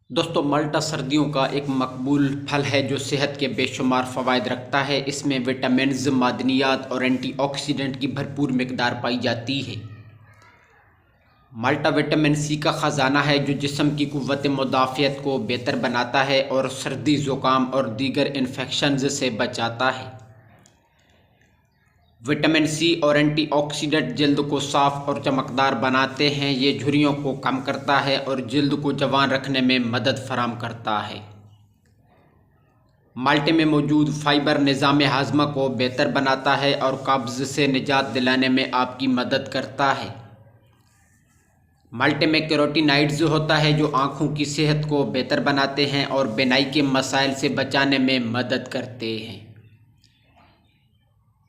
دوستو مالٹا سردیوں کا ایک مقبول پھل ہے جو صحت کے بے شمار فوائد رکھتا ہے۔ اس میں وٹامنز، معدنیات اور اینٹی آکسیڈنٹ کی بھرپور مقدار پائی جاتی ہے۔ مالٹا وٹامن سی کا خزانہ ہے جو جسم کی قوت مدافعت کو بہتر بناتا ہے اور سردی، زکام اور دیگر انفیکشنز سے بچاتا ہے۔ وٹامن سی اور اینٹی آکسیڈنٹ جلد کو صاف اور چمکدار بناتے ہیں۔ یہ جھریوں کو کم کرتا ہے اور جلد کو جوان رکھنے میں مدد فراہم کرتا ہے۔ مالٹے میں موجود فائبر نظام ہاضمہ کو بہتر بناتا ہے اور قبض سے نجات دلانے میں آپ کی مدد کرتا ہے۔ مالٹے میں کیروٹینائڈز ہوتا ہے جو آنکھوں کی صحت کو بہتر بناتے ہیں اور بینائی کے مسائل سے بچانے میں مدد کرتے ہیں۔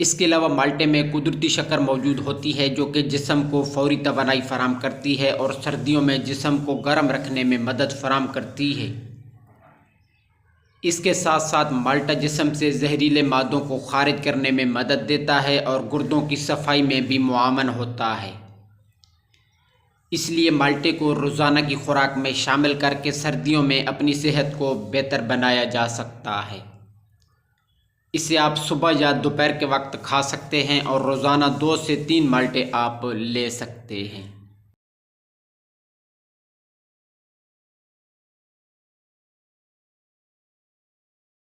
اس کے علاوہ مالٹے میں قدرتی شکر موجود ہوتی ہے جو کہ جسم کو فوری توانائی فراہم کرتی ہے اور سردیوں میں جسم کو گرم رکھنے میں مدد فراہم کرتی ہے۔ اس کے ساتھ ساتھ مالٹا جسم سے زہریلے مادوں کو خارج کرنے میں مدد دیتا ہے اور گردوں کی صفائی میں بھی معاون ہوتا ہے۔ اس لیے مالٹے کو روزانہ کی خوراک میں شامل کر کے سردیوں میں اپنی صحت کو بہتر بنایا جا سکتا ہے۔ اسے آپ صبح یا دوپہر کے وقت کھا سکتے ہیں اور روزانہ 2 سے 3 مالٹے آپ لے سکتے ہیں۔